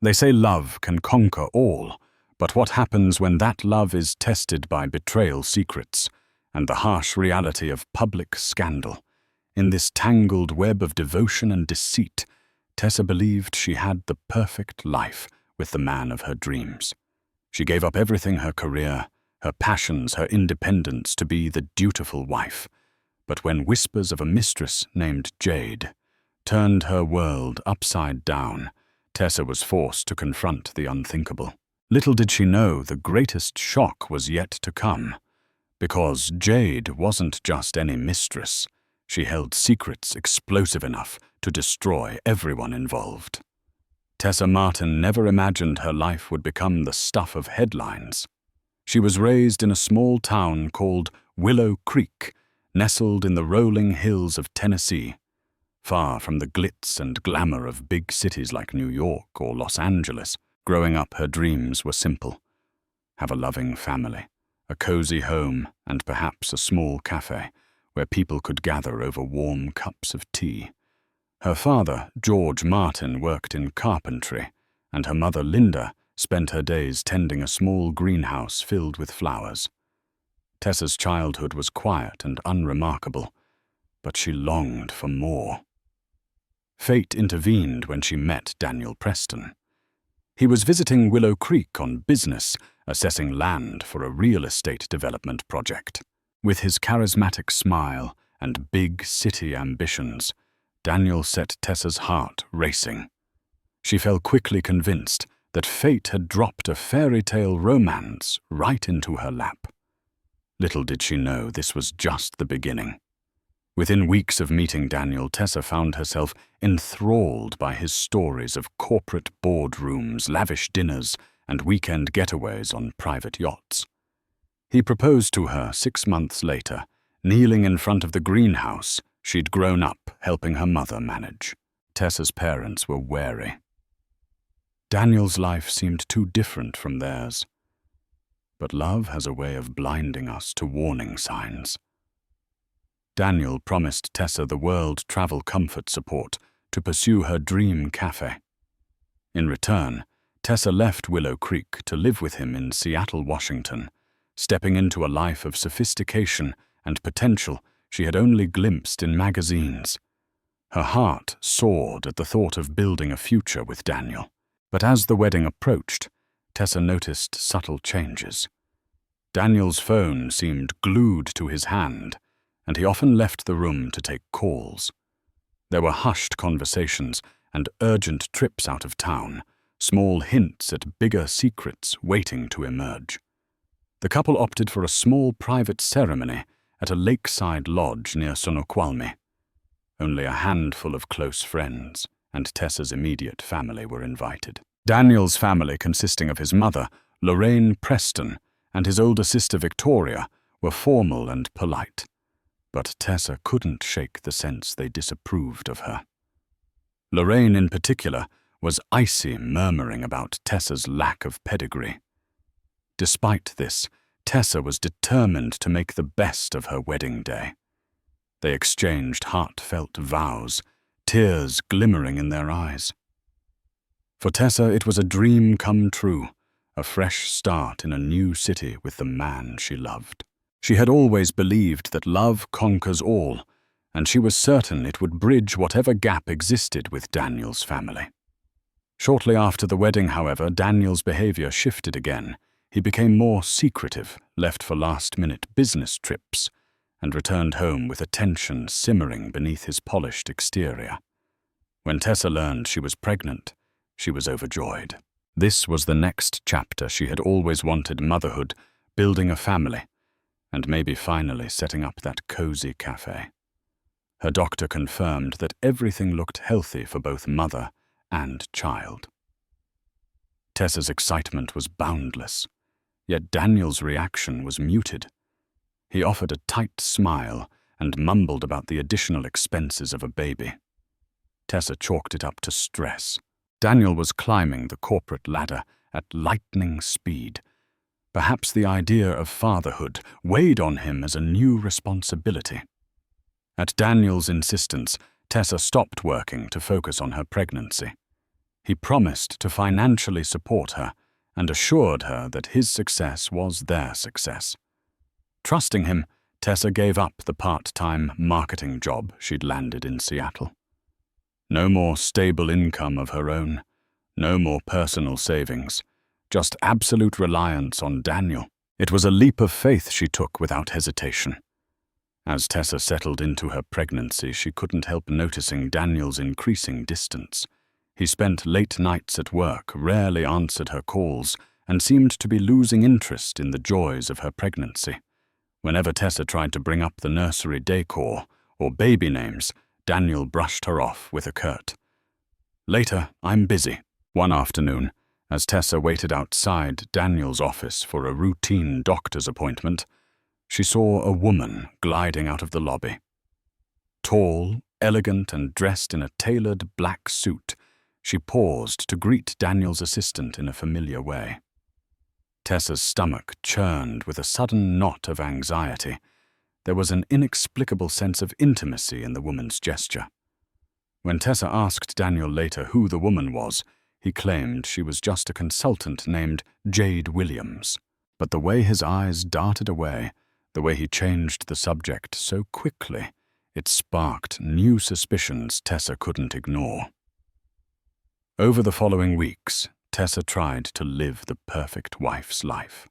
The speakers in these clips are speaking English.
They say love can conquer all, but what happens when that love is tested by betrayal secrets and the harsh reality of public scandal? In this tangled web of devotion and deceit, Tessa believed she had the perfect life with the man of her dreams. She gave up everything: her career, her passions, her independence, to be the dutiful wife. But when whispers of a mistress named Jade turned her world upside down, Tessa was forced to confront the unthinkable. Little did she know the greatest shock was yet to come, because Jade wasn't just any mistress. She held secrets explosive enough to destroy everyone involved. Tessa Martin never imagined her life would become the stuff of headlines. She was raised in a small town called Willow Creek, nestled in the rolling hills of Tennessee, far from the glitz and glamour of big cities like New York or Los Angeles. Growing up, her dreams were simple: have a loving family, a cozy home, and perhaps a small cafe where people could gather over warm cups of tea. Her father, George Martin, worked in carpentry, and her mother, Linda, spent her days tending a small greenhouse filled with flowers. Tessa's childhood was quiet and unremarkable, but she longed for more. Fate intervened when she met Daniel Preston. He was visiting Willow Creek on business, assessing land for a real estate development project. With his charismatic smile and big city ambitions, Daniel set Tessa's heart racing. She fell quickly convinced that fate had dropped a fairy tale romance right into her lap. Little did she know this was just the beginning. Within weeks of meeting Daniel, Tessa found herself enthralled by his stories of corporate boardrooms, lavish dinners, and weekend getaways on private yachts. He proposed to her 6 months later, kneeling in front of the greenhouse she'd grown up helping her mother manage. Tessa's parents were wary. Daniel's life seemed too different from theirs. But love has a way of blinding us to warning signs. Daniel promised Tessa the world travel comfort support to pursue her dream cafe. In return, Tessa left Willow Creek to live with him in Seattle, Washington, stepping into a life of sophistication and potential she had only glimpsed in magazines. Her heart soared at the thought of building a future with Daniel. But as the wedding approached, Tessa noticed subtle changes. Daniel's phone seemed glued to his hand, and he often left the room to take calls. There were hushed conversations and urgent trips out of town, small hints at bigger secrets waiting to emerge. The couple opted for a small private ceremony at a lakeside lodge near Snoqualmie. Only a handful of close friends and Tessa's immediate family were invited. Daniel's family, consisting of his mother, Lorraine Preston, and his older sister Victoria, were formal and polite. But Tessa couldn't shake the sense they disapproved of her. Lorraine, in particular, was icy, murmuring about Tessa's lack of pedigree. Despite this, Tessa was determined to make the best of her wedding day. They exchanged heartfelt vows, tears glimmering in their eyes. For Tessa, it was a dream come true, a fresh start in a new city with the man she loved. She had always believed that love conquers all, and she was certain it would bridge whatever gap existed with Daniel's family. Shortly after the wedding, however, Daniel's behavior shifted again. He became more secretive, left for last-minute business trips, and returned home with a tension simmering beneath his polished exterior. When Tessa learned she was pregnant, she was overjoyed. This was the next chapter. She had always wanted: motherhood, building a family, and maybe finally setting up that cozy cafe. Her doctor confirmed that everything looked healthy for both mother and child. Tessa's excitement was boundless, yet Daniel's reaction was muted. He offered a tight smile and mumbled about the additional expenses of a baby. Tessa chalked it up to stress. Daniel was climbing the corporate ladder at lightning speed. Perhaps the idea of fatherhood weighed on him as a new responsibility. At Daniel's insistence, Tessa stopped working to focus on her pregnancy. He promised to financially support her and assured her that his success was their success. Trusting him, Tessa gave up the part-time marketing job she'd landed in Seattle. No more stable income of her own, no more personal savings, just absolute reliance on Daniel. It was a leap of faith she took without hesitation. As Tessa settled into her pregnancy, she couldn't help noticing Daniel's increasing distance. He spent late nights at work, rarely answered her calls, and seemed to be losing interest in the joys of her pregnancy. Whenever Tessa tried to bring up the nursery decor or baby names, Daniel brushed her off with a curt, "Later, I'm busy." One afternoon, as Tessa waited outside Daniel's office for a routine doctor's appointment, she saw a woman gliding out of the lobby. Tall, elegant, and dressed in a tailored black suit, she paused to greet Daniel's assistant in a familiar way. Tessa's stomach churned with a sudden knot of anxiety. There was an inexplicable sense of intimacy in the woman's gesture. When Tessa asked Daniel later who the woman was, he claimed she was just a consultant named Jade Williams. But the way his eyes darted away, the way he changed the subject so quickly, it sparked new suspicions Tessa couldn't ignore. Over the following weeks, Tessa tried to live the perfect wife's life.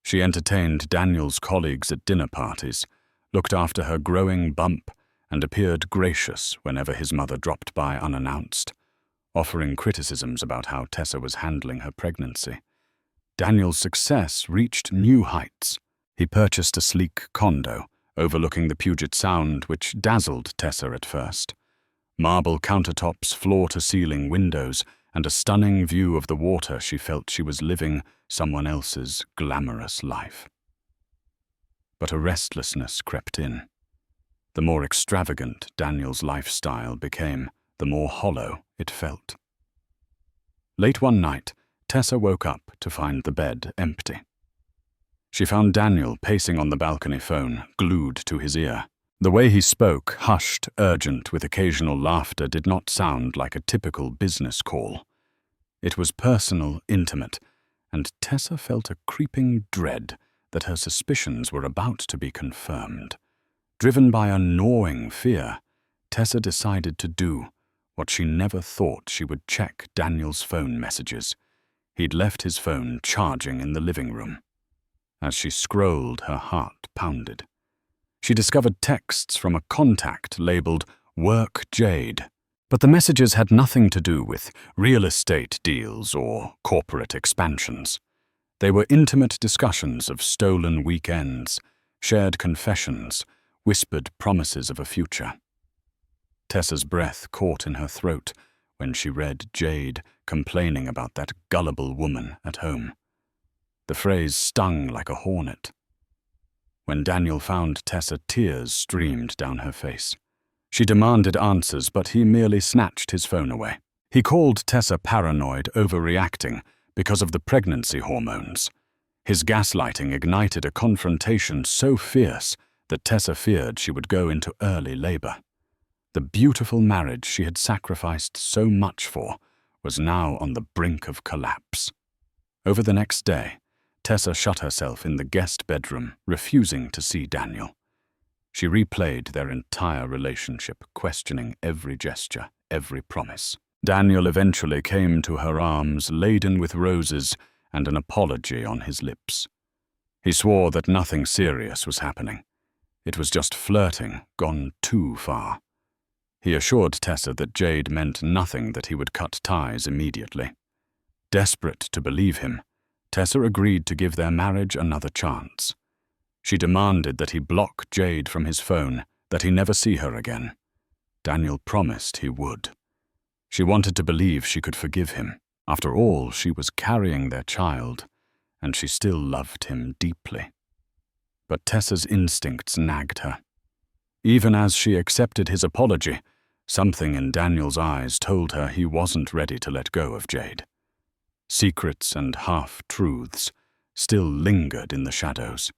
She entertained Daniel's colleagues at dinner parties, looked after her growing bump, and appeared gracious whenever his mother dropped by unannounced, offering criticisms about how Tessa was handling her pregnancy. Daniel's success reached new heights. He purchased a sleek condo overlooking the Puget Sound, which dazzled Tessa at first. Marble countertops, floor-to-ceiling windows, and a stunning view of the water. She felt she was living someone else's glamorous life. But a restlessness crept in. The more extravagant Daniel's lifestyle became, the more hollow it felt. Late one night, Tessa woke up to find the bed empty. She found Daniel pacing on the balcony phone, glued to his ear. The way he spoke, hushed, urgent, with occasional laughter, did not sound like a typical business call. It was personal, intimate, and Tessa felt a creeping dread that her suspicions were about to be confirmed. Driven by a gnawing fear, Tessa decided to do what she never thought she would: check Daniel's phone messages. He'd left his phone charging in the living room. As she scrolled, her heart pounded. She discovered texts from a contact labeled "Work Jade," but the messages had nothing to do with real estate deals or corporate expansions. They were intimate discussions of stolen weekends, shared confessions, whispered promises of a future. Tessa's breath caught in her throat when she read Jade complaining about that gullible woman at home. The phrase stung like a hornet. When Daniel found Tessa, tears streamed down her face. She demanded answers, but he merely snatched his phone away. He called Tessa paranoid, overreacting because of the pregnancy hormones. His gaslighting ignited a confrontation so fierce that Tessa feared she would go into early labor. The beautiful marriage she had sacrificed so much for was now on the brink of collapse. Over the next day, Tessa shut herself in the guest bedroom, refusing to see Daniel. She replayed their entire relationship, questioning every gesture, every promise. Daniel eventually came to her arms, laden with roses and an apology on his lips. He swore that nothing serious was happening. It was just flirting gone too far. He assured Tessa that Jade meant nothing, that he would cut ties immediately. Desperate to believe him, Tessa agreed to give their marriage another chance. She demanded that he block Jade from his phone, that he never see her again. Daniel promised he would. She wanted to believe she could forgive him. After all, she was carrying their child, and she still loved him deeply. But Tessa's instincts nagged her. Even as she accepted his apology, something in Daniel's eyes told her he wasn't ready to let go of Jade. Secrets and half-truths still lingered in the shadows.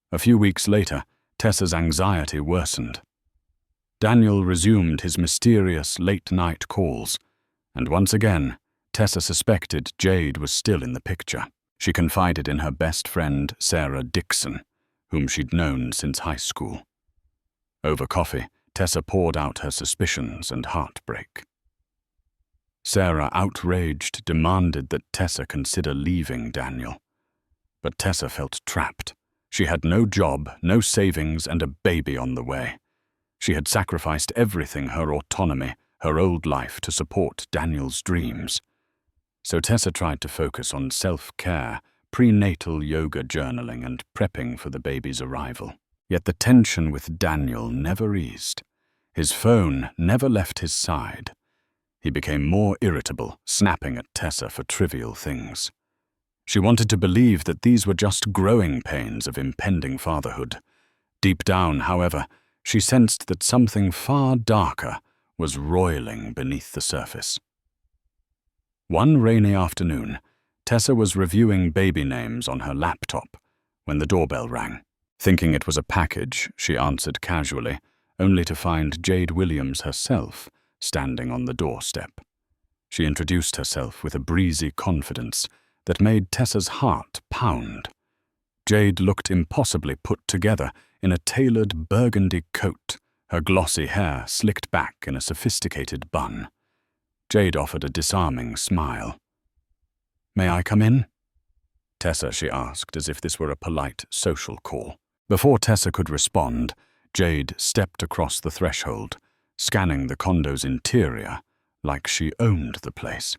A few weeks later, Tessa's anxiety worsened. Daniel resumed his mysterious late-night calls, And once again, Tessa suspected Jade was still in the picture. She confided in her best friend, Sarah Dixon, whom she'd known since high school. Over coffee, Tessa poured out her suspicions and heartbreak. Sarah, outraged, demanded that Tessa consider leaving Daniel. But Tessa felt trapped. She had no job, no savings, and a baby on the way. She had sacrificed everything, her autonomy, her old life, to support Daniel's dreams. So Tessa tried to focus on self-care, prenatal yoga journaling, and prepping for the baby's arrival. Yet the tension with Daniel never eased. His phone never left his side. He became more irritable, snapping at Tessa for trivial things. She wanted to believe that these were just growing pains of impending fatherhood. Deep down, however, she sensed that something far darker was roiling beneath the surface. One rainy afternoon, Tessa was reviewing baby names on her laptop when the doorbell rang. Thinking it was a package, she answered casually, only to find Jade Williams herself standing on the doorstep. She introduced herself with a breezy confidence that made Tessa's heart pound. Jade looked impossibly put together in a tailored burgundy coat, her glossy hair slicked back in a sophisticated bun. Jade offered a disarming smile. "May I come in?" Tessa, she asked, as if this were a polite social call. Before Tessa could respond, Jade stepped across the threshold, scanning the condo's interior like she owned the place.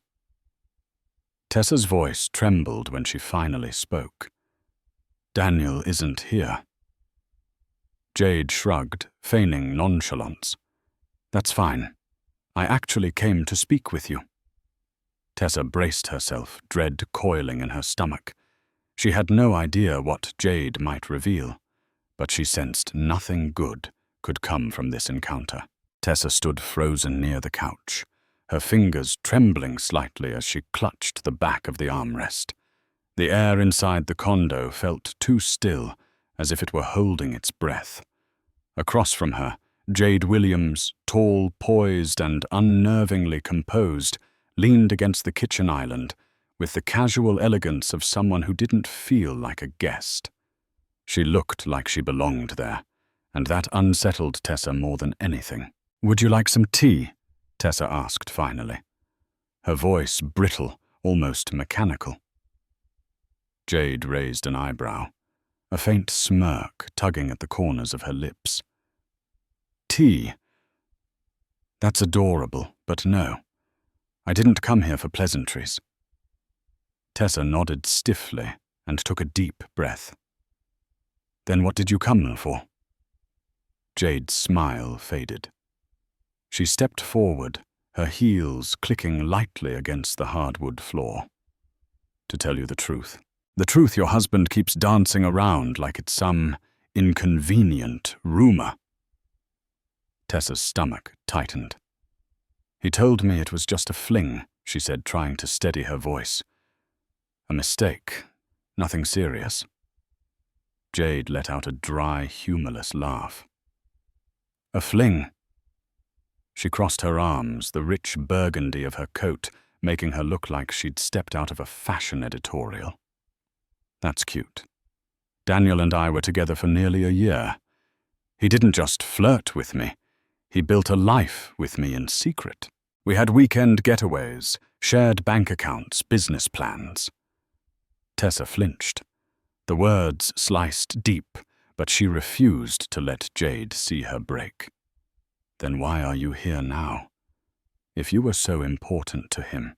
Tessa's voice trembled when she finally spoke. "Daniel isn't here." Jade shrugged, feigning nonchalance. "That's fine. I actually came to speak with you." Tessa braced herself, dread coiling in her stomach. She had no idea what Jade might reveal, but she sensed nothing good could come from this encounter. Tessa stood frozen near the couch, her fingers trembling slightly as she clutched the back of the armrest. The air inside the condo felt too still, as if it were holding its breath. Across from her, Jade Williams, tall, poised, and unnervingly composed, leaned against the kitchen island with the casual elegance of someone who didn't feel like a guest. She looked like she belonged there, and that unsettled Tessa more than anything. "Would you like some tea?" Tessa asked finally, her voice brittle, almost mechanical. Jade raised an eyebrow, a faint smirk tugging at the corners of her lips. "Tea? That's adorable, but no. I didn't come here for pleasantries." Tessa nodded stiffly and took a deep breath. "Then what did you come for?" Jade's smile faded. She stepped forward, her heels clicking lightly against the hardwood floor. "To tell you the truth your husband keeps dancing around like it's some inconvenient rumor." Tessa's stomach tightened. "He told me it was just a fling," she said, trying to steady her voice. "A mistake. Nothing serious." Jade let out a dry, humorless laugh. "A fling?" She crossed her arms, the rich burgundy of her coat making her look like she'd stepped out of a fashion editorial. "That's cute. Daniel and I were together for nearly a year. He didn't just flirt with me. He built a life with me in secret. We had weekend getaways, shared bank accounts, business plans." Tessa flinched. The words sliced deep, but she refused to let Jade see her break. "Then why are you here now? If you were so important to him,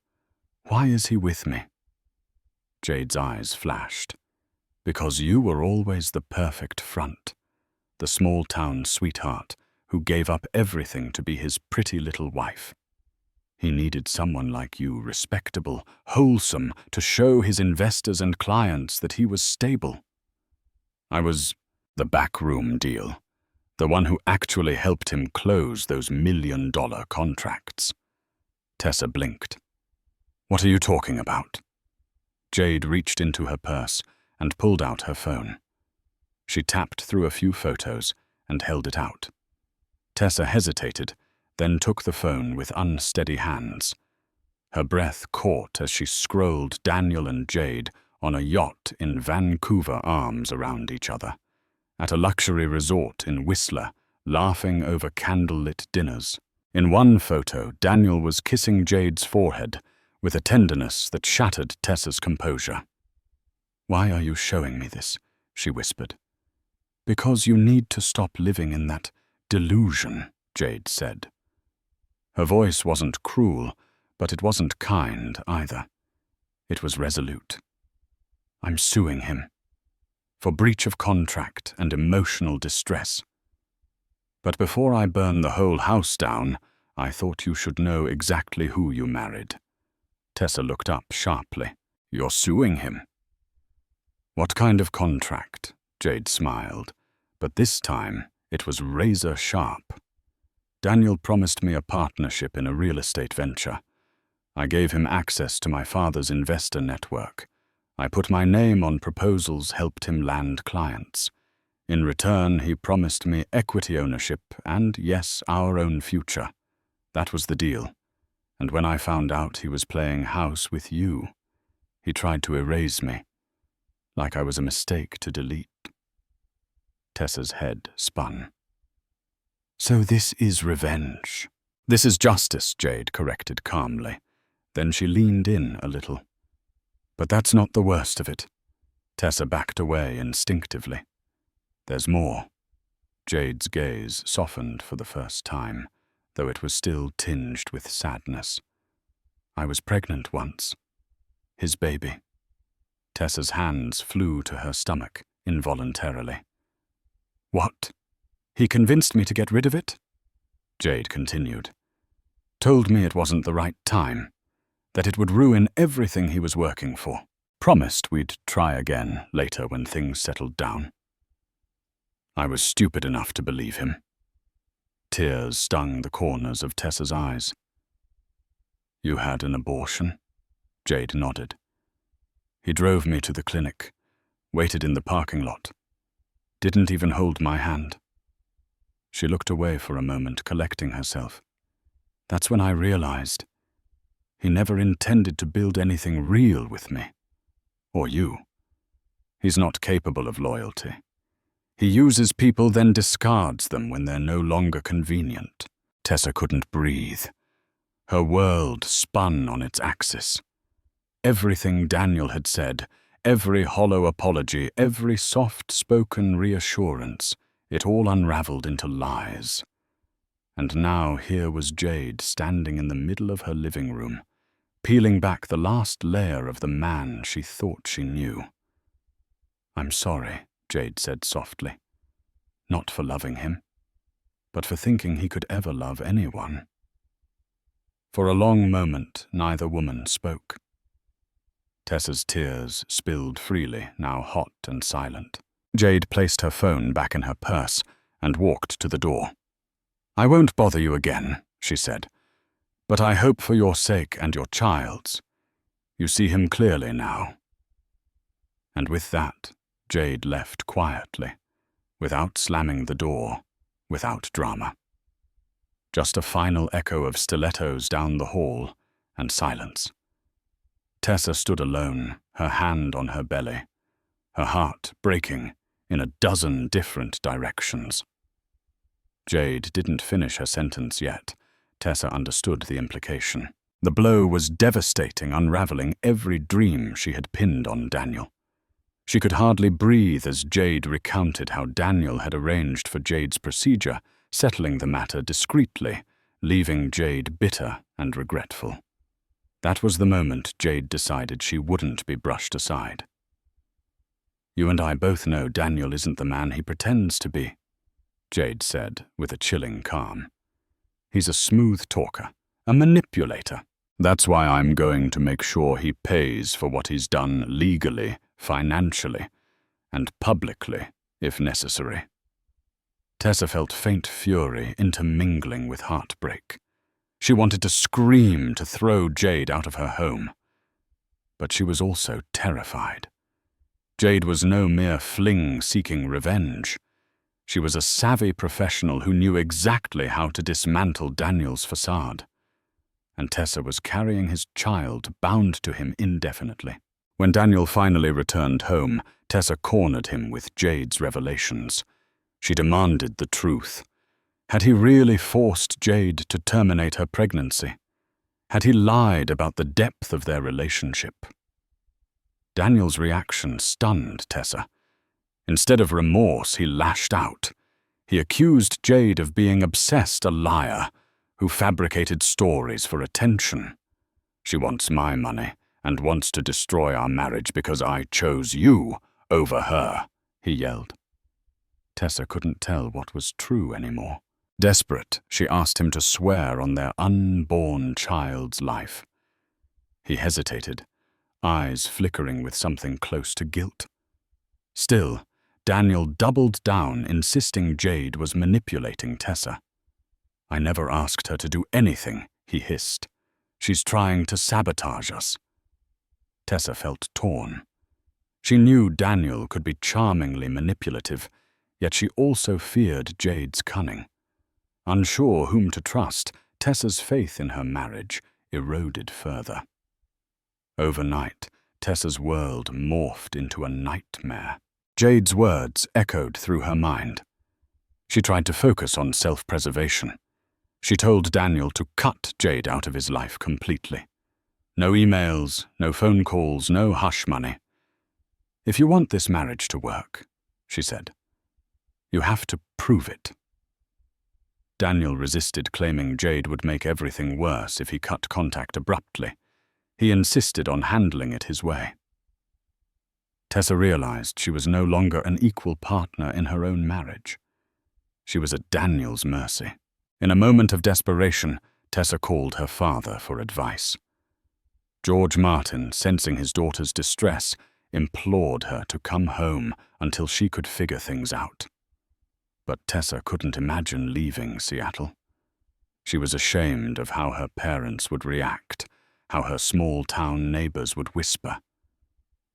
why is he with me?" Jade's eyes flashed. "Because you were always the perfect front, the small-town sweetheart who gave up everything to be his pretty little wife. He needed someone like you, respectable, wholesome, to show his investors and clients that he was stable. I was the backroom deal, the one who actually helped him close those million-dollar contracts." Tessa blinked. "What are you talking about?" Jade reached into her purse and pulled out her phone. She tapped through a few photos and held it out. Tessa hesitated, then took the phone with unsteady hands. Her breath caught as she scrolled Daniel and Jade on a yacht in Vancouver, arms around each other, at a luxury resort in Whistler, laughing over candlelit dinners. In one photo, Daniel was kissing Jade's forehead with a tenderness that shattered Tessa's composure. "Why are you showing me this?" she whispered. "Because you need to stop living in that delusion," Jade said. Her voice wasn't cruel, but it wasn't kind either. It was resolute. "I'm suing him. For breach of contract and emotional distress. But before I burn the whole house down, I thought you should know exactly who you married." Tessa looked up sharply. "You're suing him?" "What kind of contract?" Jade smiled, but this time it was razor sharp. "Daniel promised me a partnership in a real estate venture. I gave him access to my father's investor network. I put my name on proposals, helped him land clients. In return, he promised me equity ownership and, yes, our own future. That was the deal. And when I found out he was playing house with you, he tried to erase me, like I was a mistake to delete." Tessa's head spun. "So this is revenge." "This is justice," Jade corrected calmly. Then she leaned in a little. "But that's not the worst of it." Tessa backed away instinctively. "There's more." Jade's gaze softened for the first time, though it was still tinged with sadness. "I was pregnant once. His baby." Tessa's hands flew to her stomach involuntarily. "What? He convinced me to get rid of it?" Jade continued. "Told me it wasn't the right time, that it would ruin everything he was working for. Promised we'd try again later when things settled down. I was stupid enough to believe him." Tears stung the corners of Tessa's eyes. "You had an abortion?" Jade nodded. "He drove me to the clinic, waited in the parking lot. Didn't even hold my hand." She looked away for a moment, collecting herself. "That's when I realized he never intended to build anything real with me. Or you. He's not capable of loyalty. He uses people, then discards them when they're no longer convenient." Tessa couldn't breathe. Her world spun on its axis. Everything Daniel had said, every hollow apology, every soft-spoken reassurance, it all unraveled into lies. And now here was Jade standing in the middle of her living room, peeling back the last layer of the man she thought she knew. "I'm sorry," Jade said softly. "Not for loving him, but for thinking he could ever love anyone." For a long moment, neither woman spoke. Tessa's tears spilled freely, now hot and silent. Jade placed her phone back in her purse and walked to the door. "I won't bother you again," she said, "but I hope for your sake and your child's. You see him clearly now." And with that, Jade left quietly, without slamming the door, without drama. Just a final echo of stilettos down the hall, and silence. Tessa stood alone, her hand on her belly, her heart breaking in a dozen different directions. Jade didn't finish her sentence yet. Tessa understood the implication. The blow was devastating, unraveling every dream she had pinned on Daniel. She could hardly breathe as Jade recounted how Daniel had arranged for Jade's procedure, settling the matter discreetly, leaving Jade bitter and regretful. That was the moment Jade decided she wouldn't be brushed aside. "You and I both know Daniel isn't the man he pretends to be," Jade said with a chilling calm. "He's a smooth talker, a manipulator. That's why I'm going to make sure he pays for what he's done legally, financially, and publicly, if necessary." Tessa felt faint fury intermingling with heartbreak. She wanted to scream to throw Jade out of her home. But she was also terrified. Jade was no mere fling seeking revenge. She was a savvy professional who knew exactly how to dismantle Daniel's facade. and Tessa was carrying his child bound to him indefinitely. When Daniel finally returned home, Tessa cornered him with Jade's revelations. She demanded the truth. Had he really forced Jade to terminate her pregnancy? Had he lied about the depth of their relationship? Daniel's reaction stunned Tessa. Instead of remorse, he lashed out. He accused Jade of being obsessed, a liar, who fabricated stories for attention. She wants my money and wants to destroy our marriage because I chose you over her, he yelled. Tessa couldn't tell what was true anymore. Desperate, she asked him to swear on their unborn child's life. He hesitated, eyes flickering with something close to guilt. Still, Daniel doubled down, insisting Jade was manipulating Tessa. I never asked her to do anything, he hissed. She's trying to sabotage us. Tessa felt torn. She knew Daniel could be charmingly manipulative, yet she also feared Jade's cunning. Unsure whom to trust, Tessa's faith in her marriage eroded further. Overnight, Tessa's world morphed into a nightmare. Jade's words echoed through her mind. She tried to focus on self-preservation. She told Daniel to cut Jade out of his life completely. No emails, no phone calls, no hush money. If you want this marriage to work, she said, you have to prove it. Daniel resisted, claiming Jade would make everything worse if he cut contact abruptly. He insisted on handling it his way. Tessa realized she was no longer an equal partner in her own marriage. She was at Daniel's mercy. In a moment of desperation, Tessa called her father for advice. George Martin, sensing his daughter's distress, implored her to come home until she could figure things out. But Tessa couldn't imagine leaving Seattle. She was ashamed of how her parents would react, how her small-town neighbors would whisper.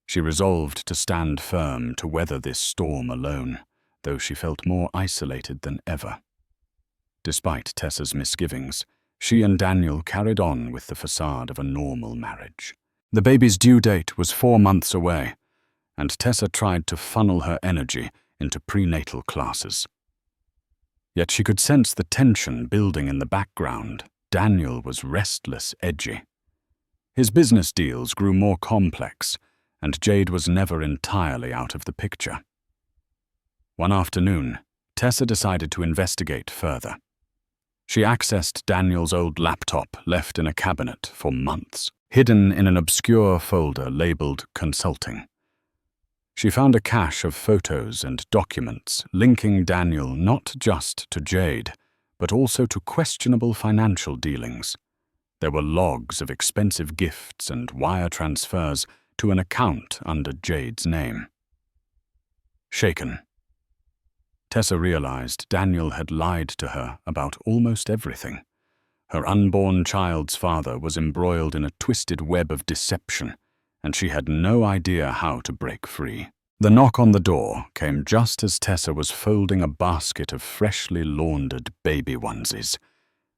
She resolved to stand firm to weather this storm alone, though she felt more isolated than ever. Despite Tessa's misgivings, she and Daniel carried on with the facade of a normal marriage. The baby's due date was 4 months away, and Tessa tried to funnel her energy into prenatal classes. Yet she could sense the tension building in the background. Daniel was restless, edgy. His business deals grew more complex, and Jade was never entirely out of the picture. One afternoon, Tessa decided to investigate further. She accessed Daniel's old laptop left in a cabinet for months, hidden in an obscure folder labeled Consulting. She found a cache of photos and documents linking Daniel not just to Jade, but also to questionable financial dealings. There were logs of expensive gifts and wire transfers to an account under Jade's name. Shaken, Tessa realized Daniel had lied to her about almost everything. Her unborn child's father was embroiled in a twisted web of deception, and she had no idea how to break free. The knock on the door came just as Tessa was folding a basket of freshly laundered baby onesies.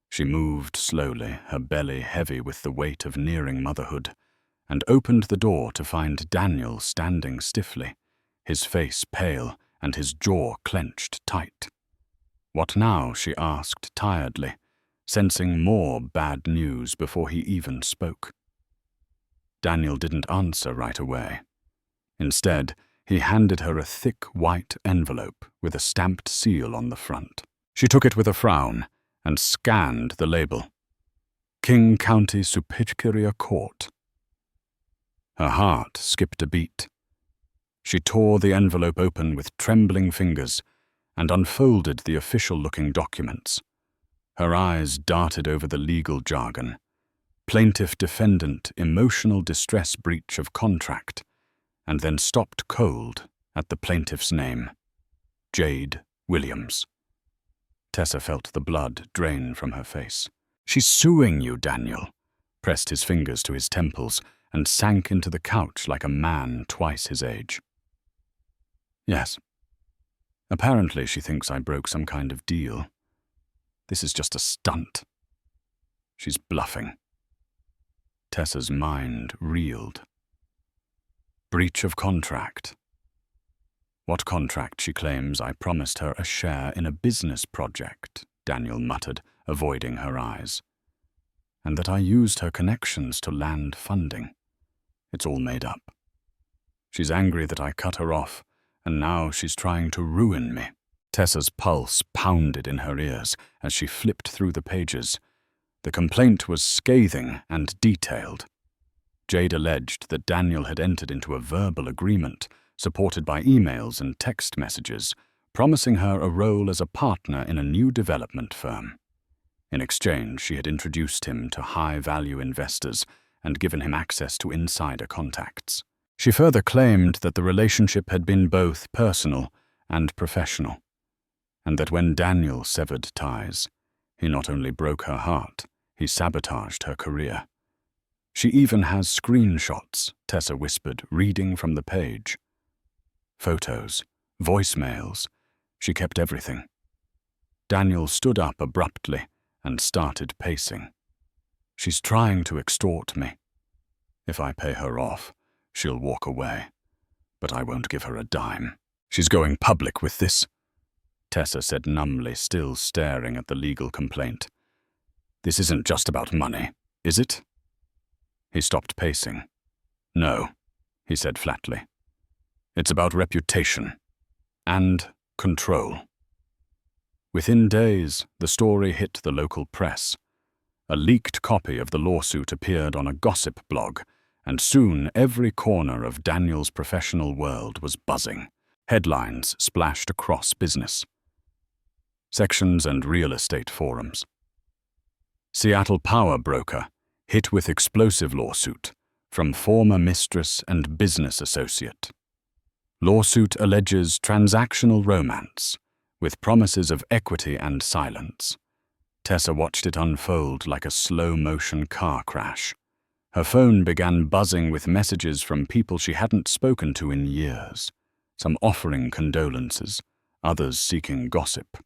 She moved slowly, her belly heavy with the weight of nearing motherhood, and opened the door to find Daniel standing stiffly, his face pale and his jaw clenched tight. What now? She asked tiredly, sensing more bad news before he even spoke. Daniel didn't answer right away. Instead, he handed her a thick white envelope with a stamped seal on the front. She took it with a frown and scanned the label. King County Superior Court. Her heart skipped a beat. She tore the envelope open with trembling fingers and unfolded the official-looking documents. Her eyes darted over the legal jargon. Plaintiff-defendant, emotional distress, breach of contract, and then stopped cold at the plaintiff's name, Jade Williams. Tessa felt the blood drain from her face. She's suing you, Daniel, pressed his fingers to his temples and sank into the couch like a man twice his age. Yes. Apparently she thinks I broke some kind of deal. This is just a stunt. She's bluffing. Tessa's mind reeled. Breach of contract. What contract? She claims I promised her a share in a business project, Daniel muttered, avoiding her eyes. And that I used her connections to land funding. It's all made up. She's angry that I cut her off, and now she's trying to ruin me. Tessa's pulse pounded in her ears as she flipped through the pages. The complaint was scathing and detailed. Jade alleged that Daniel had entered into a verbal agreement, supported by emails and text messages, promising her a role as a partner in a new development firm. In exchange, she had introduced him to high-value investors and given him access to insider contacts. She further claimed that the relationship had been both personal and professional, and that when Daniel severed ties, he not only broke her heart, he sabotaged her career. She even has screenshots, Tessa whispered, reading from the page. Photos, voicemails, she kept everything. Daniel stood up abruptly and started pacing. She's trying to extort me. If I pay her off, she'll walk away, but I won't give her a dime. She's going public with this, Tessa said numbly, still staring at the legal complaint. This isn't just about money, is it? He stopped pacing. No, he said flatly. It's about reputation and control. Within days, the story hit the local press. A leaked copy of the lawsuit appeared on a gossip blog, and soon every corner of Daniel's professional world was buzzing. Headlines splashed across business sections and real estate forums. Seattle power broker hit with explosive lawsuit from former mistress and business associate. Lawsuit alleges transactional romance with promises of equity and silence. Tessa watched it unfold like a slow-motion car crash. Her phone began buzzing with messages from people she hadn't spoken to in years, some offering condolences, others seeking gossip.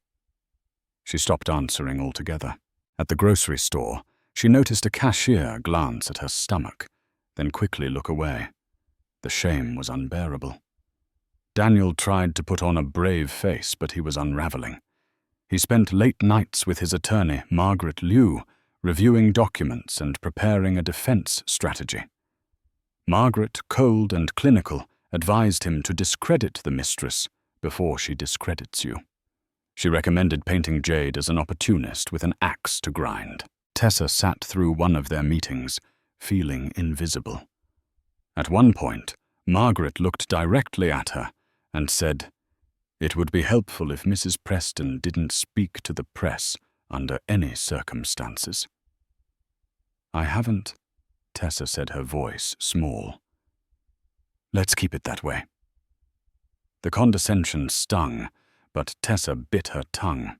She stopped answering altogether. At the grocery store, she noticed a cashier glance at her stomach, then quickly look away. The shame was unbearable. Daniel tried to put on a brave face, but he was unraveling. He spent late nights with his attorney, Margaret Liu, reviewing documents and preparing a defense strategy. Margaret, cold and clinical, advised him to discredit the mistress before she discredits you. She recommended painting Jade as an opportunist with an axe to grind. Tessa sat through one of their meetings, feeling invisible. At one point, Margaret looked directly at her and said, "It would be helpful if Mrs. Preston didn't speak to the press under any circumstances." "I haven't," Tessa said, her voice small. "Let's keep it that way." The condescension stung, but Tessa bit her tongue.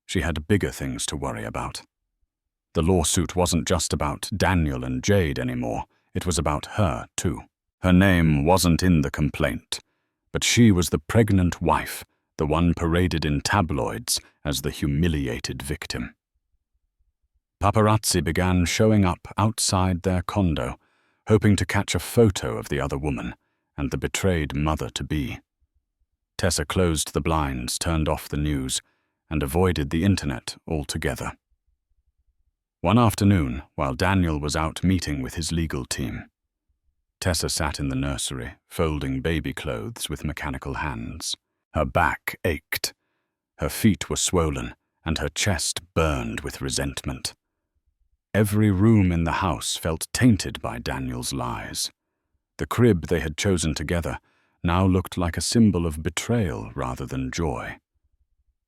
She had bigger things to worry about. The lawsuit wasn't just about Daniel and Jade anymore, it was about her too. Her name wasn't in the complaint, but she was the pregnant wife, the one paraded in tabloids as the humiliated victim. Paparazzi began showing up outside their condo, hoping to catch a photo of the other woman and the betrayed mother-to-be. Tessa closed the blinds, turned off the news, and avoided the internet altogether. One afternoon, while Daniel was out meeting with his legal team, Tessa sat in the nursery, folding baby clothes with mechanical hands. Her back ached, her feet were swollen, and her chest burned with resentment. Every room in the house felt tainted by Daniel's lies. The crib they had chosen together now looked like a symbol of betrayal rather than joy.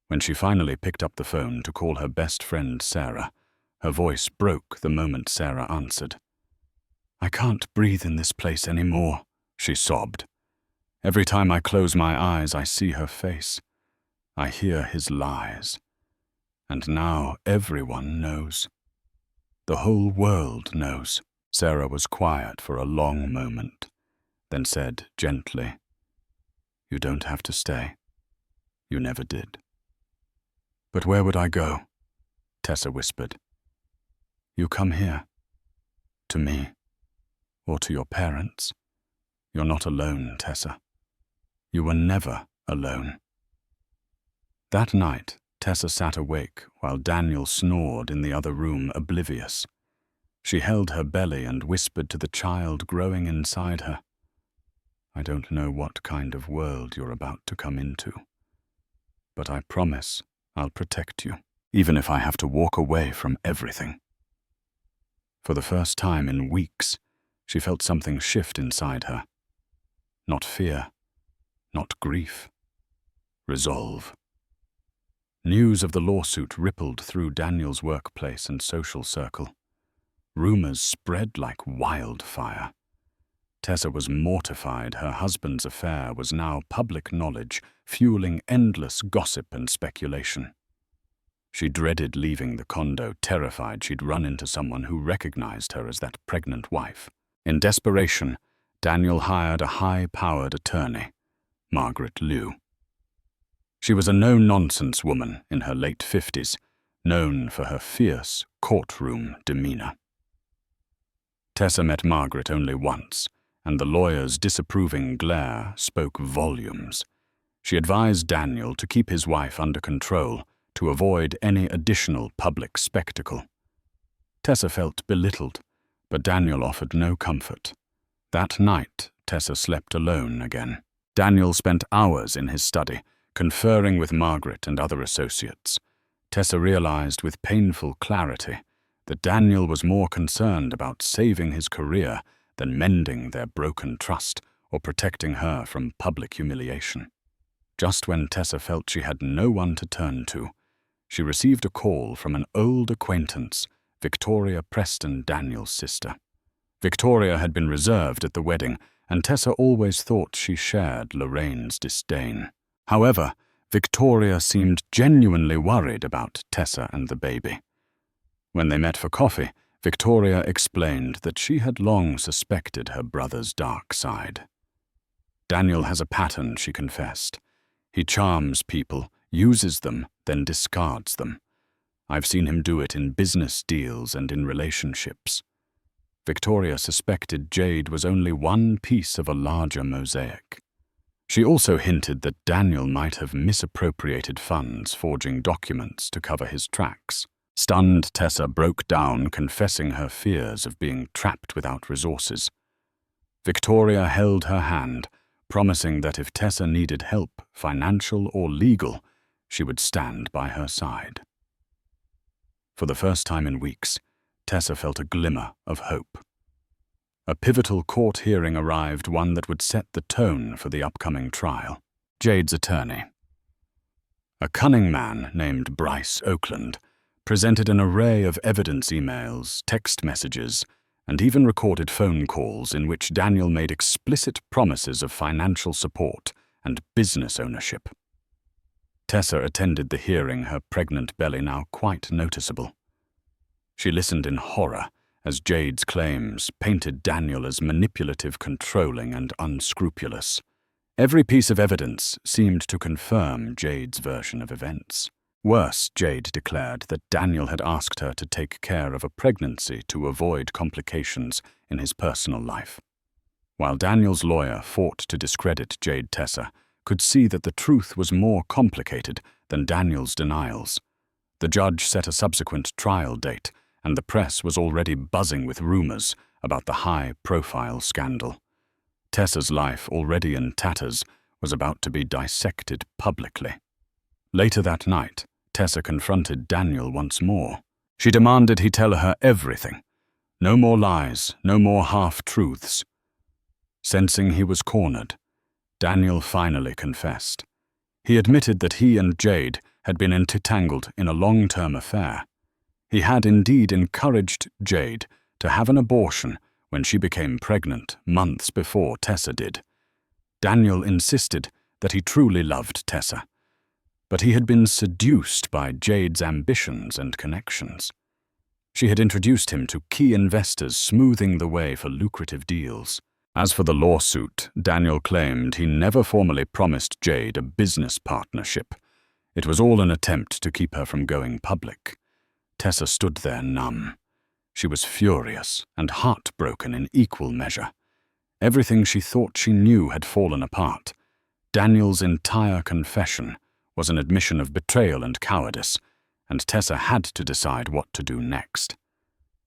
When she finally picked up the phone to call her best friend Sarah, her voice broke the moment Sarah answered. "I can't breathe in this place anymore," she sobbed. "Every time I close my eyes, I see her face. I hear his lies. And now everyone knows. The whole world knows." Sarah was quiet for a long moment, then said gently, "You don't have to stay. You never did." "But where would I go?" Tessa whispered. "You come here." to me, or to your parents. You're not alone, Tessa. You were never alone. That night, Tessa sat awake while Daniel snored in the other room, oblivious. She held her belly and whispered to the child growing inside her, I don't know what kind of world you're about to come into, but I promise I'll protect you, even if I have to walk away from everything. For the first time in weeks, she felt something shift inside her. Not fear, not grief. Resolve. News of the lawsuit rippled through Daniel's workplace and social circle. Rumors spread like wildfire. Tessa was mortified her husband's affair was now public knowledge, fueling endless gossip and speculation. She dreaded leaving the condo, terrified she'd run into someone who recognized her as that pregnant wife. In desperation, Daniel hired a high-powered attorney, Margaret Liu. She was a no-nonsense woman in her late 50s, known for her fierce courtroom demeanor. Tessa met Margaret only once, and the lawyer's disapproving glare spoke volumes. She advised Daniel to keep his wife under control, to avoid any additional public spectacle. Tessa felt belittled, but Daniel offered no comfort. That night, Tessa slept alone again. Daniel spent hours in his study, conferring with Margaret and other associates. Tessa realized with painful clarity that Daniel was more concerned about saving his career than mending their broken trust or protecting her from public humiliation. Just when Tessa felt she had no one to turn to, she received a call from an old acquaintance, Victoria Preston, Daniel's sister. Victoria had been reserved at the wedding, and Tessa always thought she shared Lorraine's disdain. However, Victoria seemed genuinely worried about Tessa and the baby. When they met for coffee, Victoria explained that she had long suspected her brother's dark side. Daniel has a pattern, she confessed. He charms people, uses them, then discards them. I've seen him do it in business deals and in relationships. Victoria suspected Jade was only one piece of a larger mosaic. She also hinted that Daniel might have misappropriated funds, forging documents to cover his tracks. Stunned, Tessa broke down, confessing her fears of being trapped without resources. Victoria held her hand, promising that if Tessa needed help, financial or legal, she would stand by her side. For the first time in weeks, Tessa felt a glimmer of hope. A pivotal court hearing arrived, one that would set the tone for the upcoming trial. Jade's attorney, a cunning man named Bryce Oakland, presented an array of evidence emails, text messages, and even recorded phone calls in which Daniel made explicit promises of financial support and business ownership. Tessa attended the hearing, her pregnant belly now quite noticeable. She listened in horror as Jade's claims painted Daniel as manipulative, controlling, and unscrupulous. Every piece of evidence seemed to confirm Jade's version of events. Worse, Jade declared that Daniel had asked her to take care of a pregnancy to avoid complications in his personal life. While Daniel's lawyer fought to discredit Jade, Tessa could see that the truth was more complicated than Daniel's denials. The judge set a subsequent trial date, and the press was already buzzing with rumors about the high-profile scandal. Tessa's life, already in tatters, was about to be dissected publicly. Later that night, Tessa confronted Daniel once more. She demanded he tell her everything. No more lies, no more half-truths. Sensing he was cornered, Daniel finally confessed. He admitted that he and Jade had been entangled in a long-term affair. He had indeed encouraged Jade to have an abortion when she became pregnant months before Tessa did. Daniel insisted that he truly loved Tessa, but he had been seduced by Jade's ambitions and connections. She had introduced him to key investors, smoothing the way for lucrative deals. As for the lawsuit, Daniel claimed he never formally promised Jade a business partnership. It was all an attempt to keep her from going public. Tessa stood there numb. She was furious and heartbroken in equal measure. Everything she thought she knew had fallen apart. Daniel's entire confession was an admission of betrayal and cowardice, and Tessa had to decide what to do next.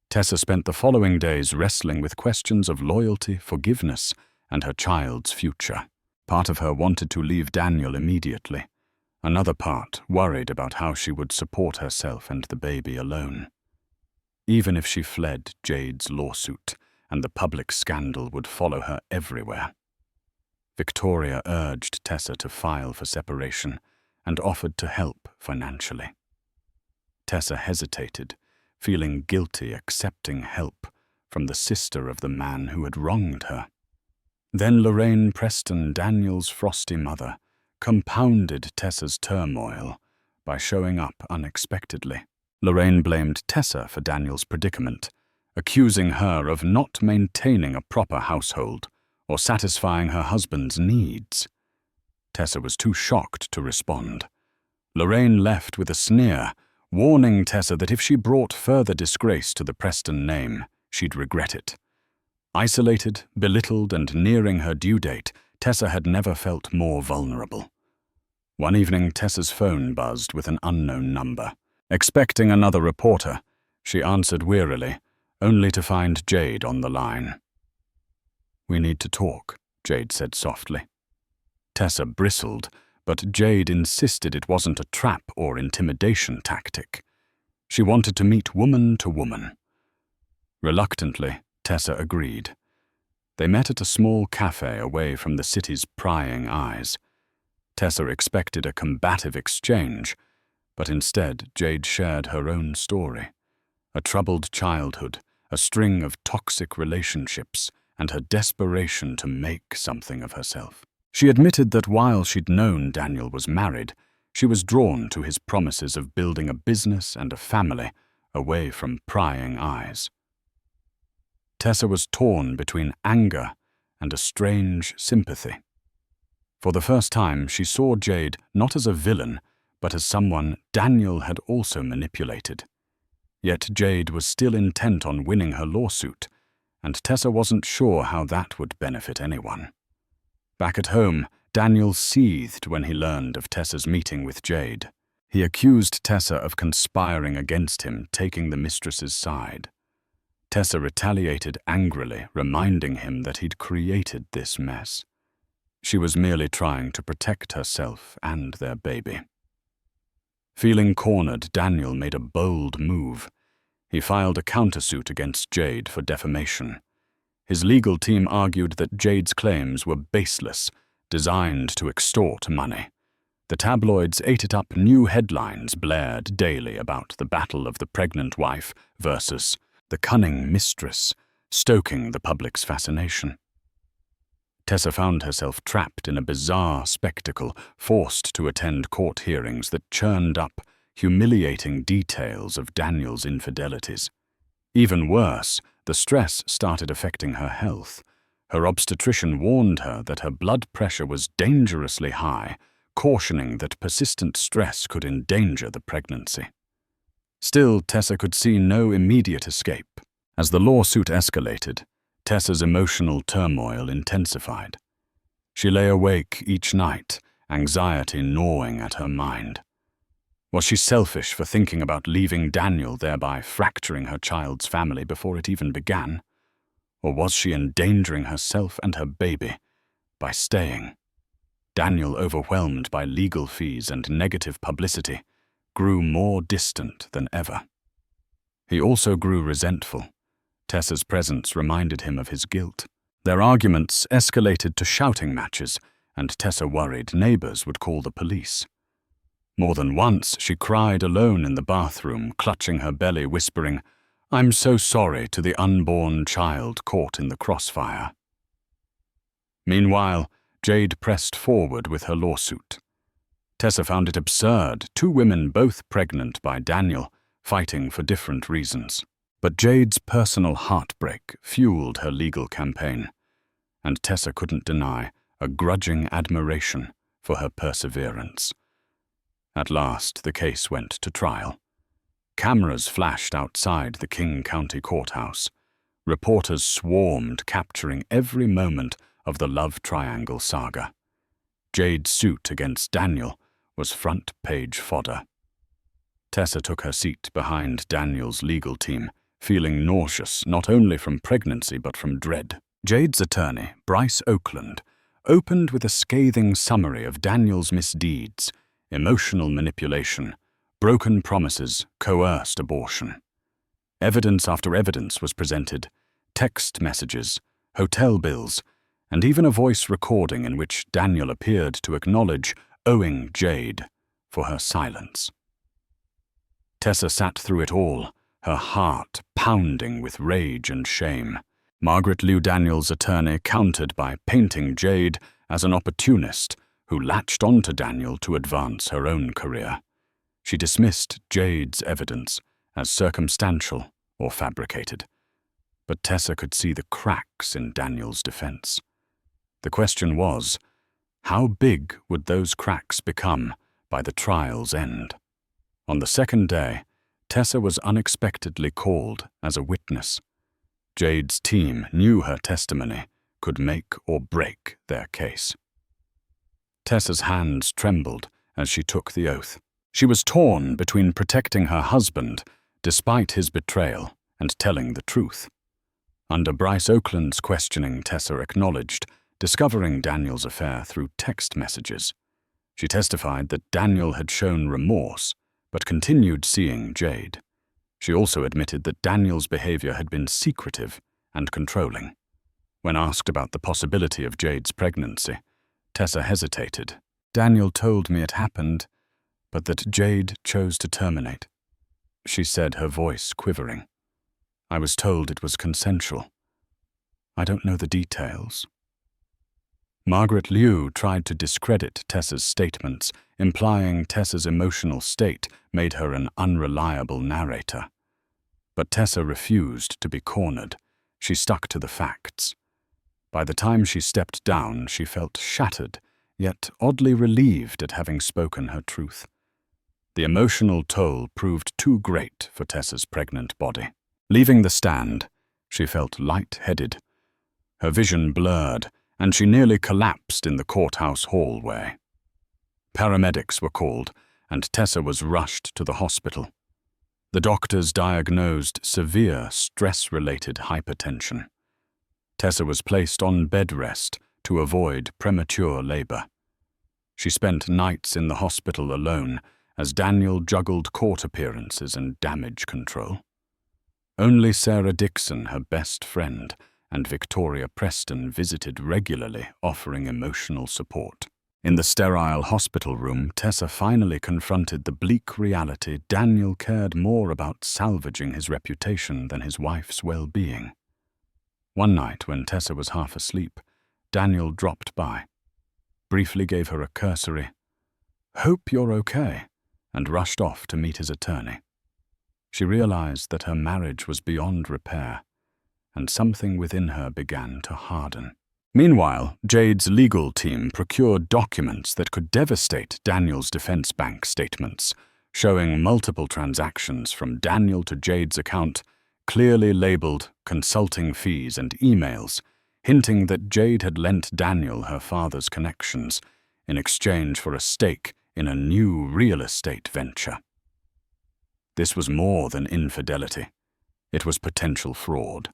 Tessa spent the following days wrestling with questions of loyalty, forgiveness, and her child's future. Part of her wanted to leave Daniel immediately. Another part worried about how she would support herself and the baby alone. Even if she fled Jade's lawsuit, and the public scandal would follow her everywhere. Victoria urged Tessa to file for separation and offered to help financially. Tessa hesitated, feeling guilty accepting help from the sister of the man who had wronged her. Then Lorraine Preston, Daniel's frosty mother, compounded Tessa's turmoil by showing up unexpectedly. Lorraine blamed Tessa for Daniel's predicament, accusing her of not maintaining a proper household or satisfying her husband's needs. Tessa was too shocked to respond. Lorraine left with a sneer, warning Tessa that if she brought further disgrace to the Preston name, she'd regret it. Isolated, belittled, and nearing her due date, Tessa had never felt more vulnerable. One evening, Tessa's phone buzzed with an unknown number. Expecting another reporter, she answered wearily, only to find Jade on the line. "We need to talk," Jade said softly. Tessa bristled, but Jade insisted it wasn't a trap or intimidation tactic. She wanted to meet woman to woman. Reluctantly, Tessa agreed. They met at a small cafe away from the city's prying eyes. Tessa expected a combative exchange, but instead Jade shared her own story. A troubled childhood, a string of toxic relationships, and her desperation to make something of herself. She admitted that while she'd known Daniel was married, she was drawn to his promises of building a business and a family away from prying eyes. Tessa was torn between anger and a strange sympathy. For the first time, she saw Jade not as a villain, but as someone Daniel had also manipulated. Yet Jade was still intent on winning her lawsuit, and Tessa wasn't sure how that would benefit anyone. Back at home, Daniel seethed when he learned of Tessa's meeting with Jade. He accused Tessa of conspiring against him, taking the mistress's side. Tessa retaliated angrily, reminding him that he'd created this mess. She was merely trying to protect herself and their baby. Feeling cornered, Daniel made a bold move. He filed a countersuit against Jade for defamation. His legal team argued that Jade's claims were baseless, designed to extort money. The tabloids ate it up. New headlines blared daily about the battle of the pregnant wife versus the cunning mistress, stoking the public's fascination. Tessa found herself trapped in a bizarre spectacle, forced to attend court hearings that churned up humiliating details of Daniel's infidelities. Even worse, the stress started affecting her health. Her obstetrician warned her that her blood pressure was dangerously high, cautioning that persistent stress could endanger the pregnancy. Still, Tessa could see no immediate escape. As the lawsuit escalated, Tessa's emotional turmoil intensified. She lay awake each night, anxiety gnawing at her mind. Was she selfish for thinking about leaving Daniel, thereby fracturing her child's family before it even began? Or was she endangering herself and her baby by staying? Daniel, overwhelmed by legal fees and negative publicity, grew more distant than ever. He also grew resentful. Tessa's presence reminded him of his guilt. Their arguments escalated to shouting matches, and Tessa worried neighbors would call the police. More than once, she cried alone in the bathroom, clutching her belly, whispering, "I'm so sorry," to the unborn child caught in the crossfire. Meanwhile, Jade pressed forward with her lawsuit. Tessa found it absurd, two women both pregnant by Daniel, fighting for different reasons. But Jade's personal heartbreak fueled her legal campaign, and Tessa couldn't deny a grudging admiration for her perseverance. At last, the case went to trial. Cameras flashed outside the King County Courthouse. Reporters swarmed, capturing every moment of the love triangle saga. Jade's suit against Daniel was front-page fodder. Tessa took her seat behind Daniel's legal team, feeling nauseous not only from pregnancy but from dread. Jade's attorney, Bryce Oakland, opened with a scathing summary of Daniel's misdeeds: emotional manipulation, broken promises, coerced abortion. Evidence after evidence was presented: text messages, hotel bills, and even a voice recording in which Daniel appeared to acknowledge owing Jade for her silence. Tessa sat through it all, her heart pounding with rage and shame. Margaret Liu Daniels' attorney countered by painting Jade as an opportunist who latched on to Daniel to advance her own career. She dismissed Jade's evidence as circumstantial or fabricated. But Tessa could see the cracks in Daniel's defense. The question was, how big would those cracks become by the trial's end? On the second day, Tessa was unexpectedly called as a witness. Jade's team knew her testimony could make or break their case. Tessa's hands trembled as she took the oath. She was torn between protecting her husband, despite his betrayal, and telling the truth. Under Bryce Oakland's questioning, Tessa acknowledged discovering Daniel's affair through text messages. She testified that Daniel had shown remorse, but continued seeing Jade. She also admitted that Daniel's behavior had been secretive and controlling. When asked about the possibility of Jade's pregnancy, Tessa hesitated. "Daniel told me it happened, but that Jade chose to terminate," she said, her voice quivering. "I was told it was consensual. I don't know the details." Margaret Liu tried to discredit Tessa's statements, implying Tessa's emotional state made her an unreliable narrator. But Tessa refused to be cornered. She stuck to the facts. By the time she stepped down, she felt shattered, yet oddly relieved at having spoken her truth. The emotional toll proved too great for Tessa's pregnant body. Leaving the stand, she felt light-headed. Her vision blurred, and she nearly collapsed in the courthouse hallway. Paramedics were called, and Tessa was rushed to the hospital. The doctors diagnosed severe stress-related hypertension. Tessa was placed on bed rest to avoid premature labor. She spent nights in the hospital alone as Daniel juggled court appearances and damage control. Only Sarah Dixon, her best friend, and Victoria Preston visited regularly, offering emotional support. In the sterile hospital room, Tessa finally confronted the bleak reality: Daniel cared more about salvaging his reputation than his wife's well-being. One night, when Tessa was half asleep, Daniel dropped by, briefly gave her a cursory "Hope you're okay," and rushed off to meet his attorney. She realized that her marriage was beyond repair, and something within her began to harden. Meanwhile, Jade's legal team procured documents that could devastate Daniel's defense bank statements, showing multiple transactions from Daniel to Jade's account, clearly labeled consulting fees and emails, hinting that Jade had lent Daniel her father's connections in exchange for a stake in a new real estate venture. This was more than infidelity. It was potential fraud.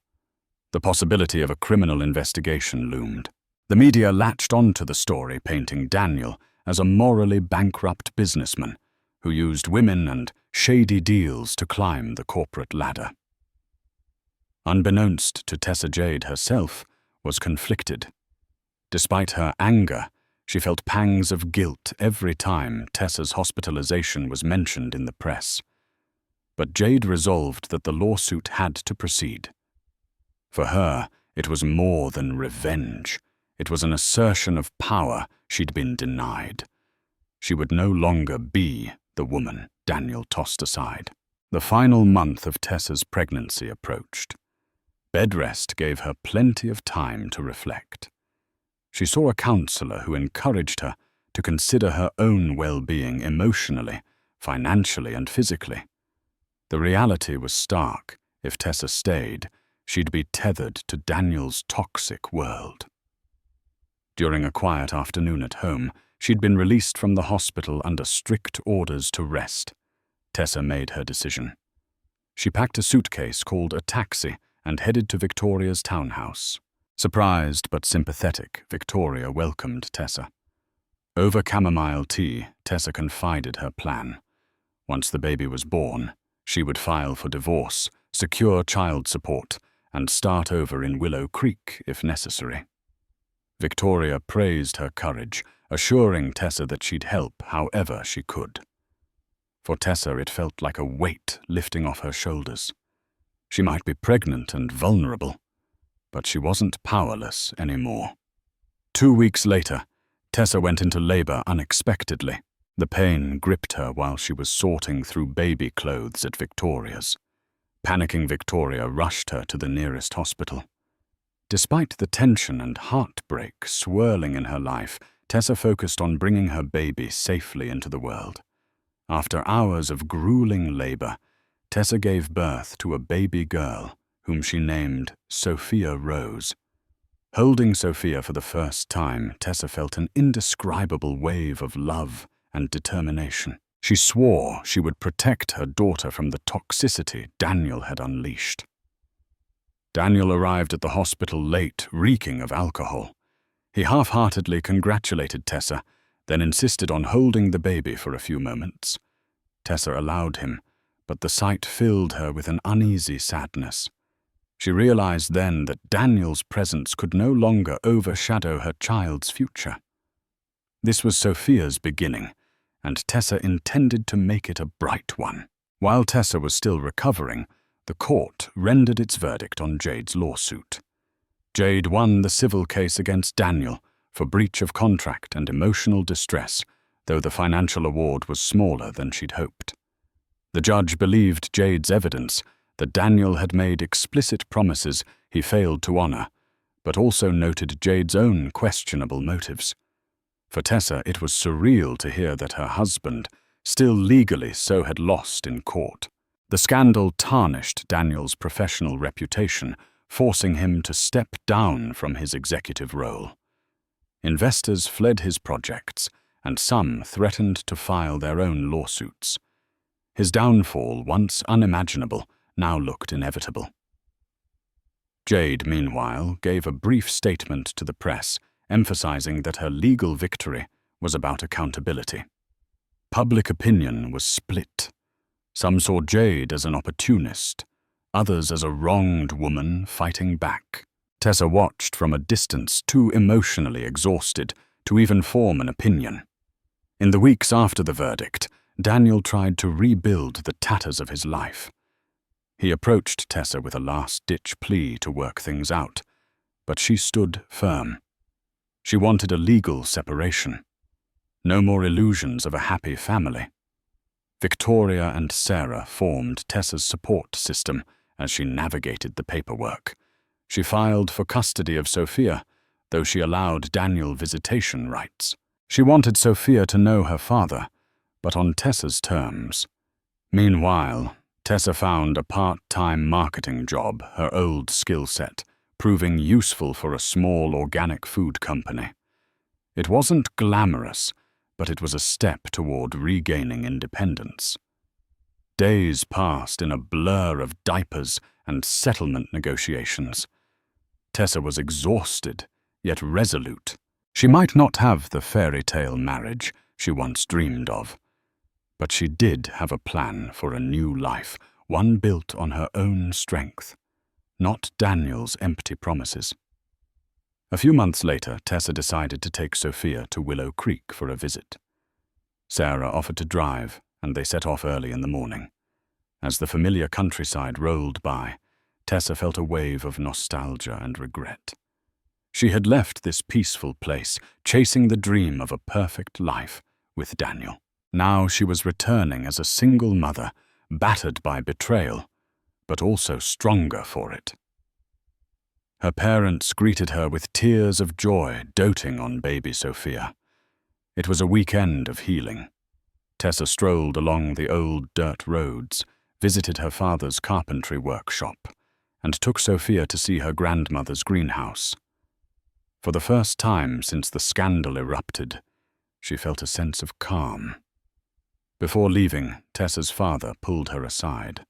The possibility of a criminal investigation loomed. The media latched onto the story, painting Daniel as a morally bankrupt businessman who used women and shady deals to climb the corporate ladder. Unbeknownst to Tessa, Jade herself was conflicted. Despite her anger, she felt pangs of guilt every time Tessa's hospitalization was mentioned in the press. But Jade resolved that the lawsuit had to proceed. For her, it was more than revenge. It was an assertion of power she'd been denied. She would no longer be the woman Daniel tossed aside. The final month of Tessa's pregnancy approached. Bed rest gave her plenty of time to reflect. She saw a counselor who encouraged her to consider her own well-being emotionally, financially, and physically. The reality was stark. If Tessa stayed, she'd be tethered to Daniel's toxic world. During a quiet afternoon at home, she'd been released from the hospital under strict orders to rest. Tessa made her decision. She packed a suitcase, called a taxi, and headed to Victoria's townhouse. Surprised but sympathetic, Victoria welcomed Tessa. Over chamomile tea, Tessa confided her plan. Once the baby was born, she would file for divorce, secure child support, and start over in Willow Creek if necessary. Victoria praised her courage, assuring Tessa that she'd help however she could. For Tessa, it felt like a weight lifting off her shoulders. She might be pregnant and vulnerable, but she wasn't powerless anymore. 2 weeks later, Tessa went into labor unexpectedly. The pain gripped her while she was sorting through baby clothes at Victoria's. Panicking Victoria rushed her to the nearest hospital. Despite the tension and heartbreak swirling in her life, Tessa focused on bringing her baby safely into the world. After hours of grueling labor, Tessa gave birth to a baby girl whom she named Sophia Rose. Holding Sophia for the first time, Tessa felt an indescribable wave of love and determination. She swore she would protect her daughter from the toxicity Daniel had unleashed. Daniel arrived at the hospital late, reeking of alcohol. He half-heartedly congratulated Tessa, then insisted on holding the baby for a few moments. Tessa allowed him, but the sight filled her with an uneasy sadness. She realized then that Daniel's presence could no longer overshadow her child's future. This was Sophia's beginning, and Tessa intended to make it a bright one. While Tessa was still recovering, the court rendered its verdict on Jade's lawsuit. Jade won the civil case against Daniel for breach of contract and emotional distress, though the financial award was smaller than she'd hoped. The judge believed Jade's evidence that Daniel had made explicit promises he failed to honor, but also noted Jade's own questionable motives. For Tessa, it was surreal to hear that her husband, still legally so, had lost in court. The scandal tarnished Daniel's professional reputation, forcing him to step down from his executive role. Investors fled his projects, and some threatened to file their own lawsuits. His downfall, once unimaginable, now looked inevitable. Jade, meanwhile, gave a brief statement to the press, emphasizing that her legal victory was about accountability. Public opinion was split. Some saw Jade as an opportunist, others as a wronged woman fighting back. Tessa watched from a distance, too emotionally exhausted to even form an opinion. In the weeks after the verdict, Daniel tried to rebuild the tatters of his life. He approached Tessa with a last-ditch plea to work things out, but she stood firm. She wanted a legal separation. No more illusions of a happy family. Victoria and Sarah formed Tessa's support system as she navigated the paperwork. She filed for custody of Sophia, though she allowed Daniel visitation rights. She wanted Sophia to know her father, but on Tessa's terms. Meanwhile, Tessa found a part-time marketing job, her old skill set, proving useful for a small organic food company. It wasn't glamorous, but it was a step toward regaining independence. Days passed in a blur of diapers and settlement negotiations. Tessa was exhausted, yet resolute. She might not have the fairy tale marriage she once dreamed of, but she did have a plan for a new life, one built on her own strength, not Daniel's empty promises. A few months later, Tessa decided to take Sophia to Willow Creek for a visit. Sarah offered to drive, and they set off early in the morning. As the familiar countryside rolled by, Tessa felt a wave of nostalgia and regret. She had left this peaceful place, chasing the dream of a perfect life with Daniel. Now she was returning as a single mother, battered by betrayal, but also stronger for it. Her parents greeted her with tears of joy, doting on baby Sophia. It was a weekend of healing. Tessa strolled along the old dirt roads, visited her father's carpentry workshop, and took Sophia to see her grandmother's greenhouse. For the first time since the scandal erupted, she felt a sense of calm. Before leaving, Tessa's father pulled her aside.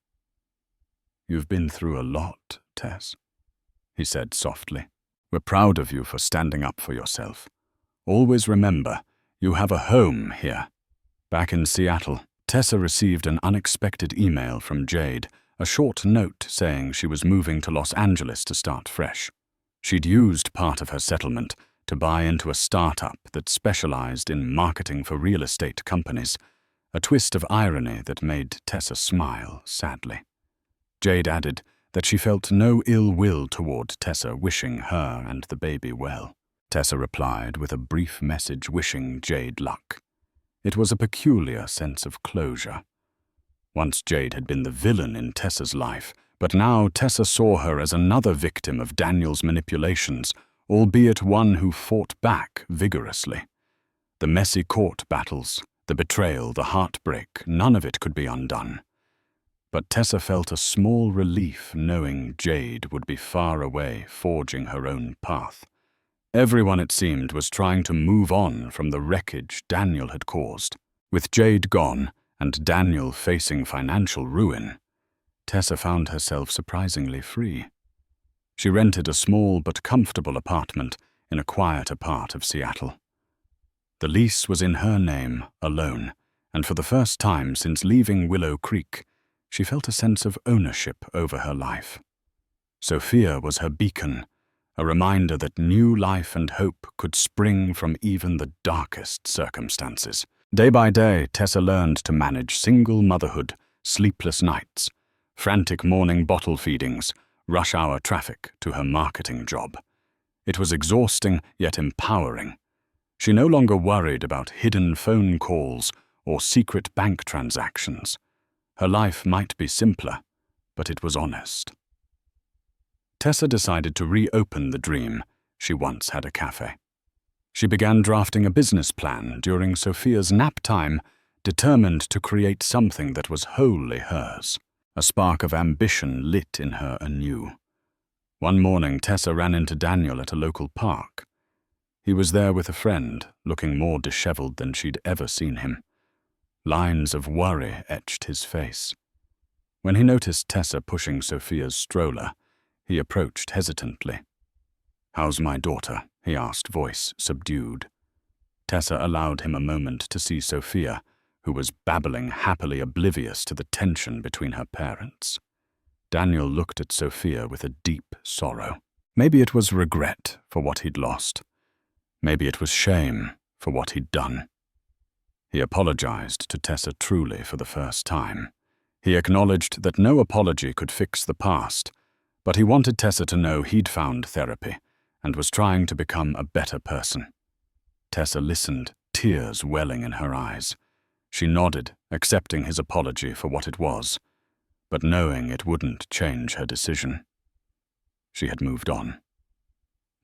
"You've been through a lot, Tess," he said softly. "We're proud of you for standing up for yourself. Always remember, you have a home here." Back in Seattle, Tessa received an unexpected email from Jade, a short note saying she was moving to Los Angeles to start fresh. She'd used part of her settlement to buy into a startup that specialized in marketing for real estate companies, a twist of irony that made Tessa smile sadly. Jade added that she felt no ill will toward Tessa, wishing her and the baby well. Tessa replied with a brief message wishing Jade luck. It was a peculiar sense of closure. Once Jade had been the villain in Tessa's life, but now Tessa saw her as another victim of Daniel's manipulations, albeit one who fought back vigorously. The messy court battles, the betrayal, the heartbreak, none of it could be undone. But Tessa felt a small relief knowing Jade would be far away, forging her own path. Everyone, it seemed, was trying to move on from the wreckage Daniel had caused. With Jade gone and Daniel facing financial ruin, Tessa found herself surprisingly free. She rented a small but comfortable apartment in a quieter part of Seattle. The lease was in her name alone, and for the first time since leaving Willow Creek, she felt a sense of ownership over her life. Sophia was her beacon, a reminder that new life and hope could spring from even the darkest circumstances. Day by day, Tessa learned to manage single motherhood, sleepless nights, frantic morning bottle feedings, rush-hour traffic to her marketing job. It was exhausting yet empowering. She no longer worried about hidden phone calls or secret bank transactions. Her life might be simpler, but it was honest. Tessa decided to reopen the dream she once had a cafe. She began drafting a business plan during Sophia's nap time, determined to create something that was wholly hers. A spark of ambition lit in her anew. One morning, Tessa ran into Daniel at a local park. He was there with a friend, looking more disheveled than she'd ever seen him. Lines of worry etched his face. When he noticed Tessa pushing Sophia's stroller, he approached hesitantly. "How's my daughter?" he asked, voice subdued. Tessa allowed him a moment to see Sophia, who was babbling, happily oblivious to the tension between her parents. Daniel looked at Sophia with a deep sorrow. Maybe it was regret for what he'd lost. Maybe it was shame for what he'd done. He apologized to Tessa truly for the first time. He acknowledged that no apology could fix the past, but he wanted Tessa to know he'd found therapy and was trying to become a better person. Tessa listened, tears welling in her eyes. She nodded, accepting his apology for what it was, but knowing it wouldn't change her decision. She had moved on.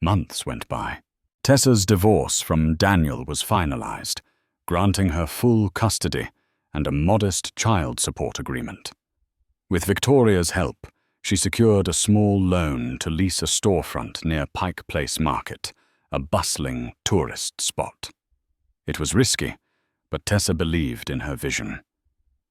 Months went by. Tessa's divorce from Daniel was finalized, granting her full custody and a modest child support agreement. With Victoria's help, she secured a small loan to lease a storefront near Pike Place Market, a bustling tourist spot. It was risky, but Tessa believed in her vision.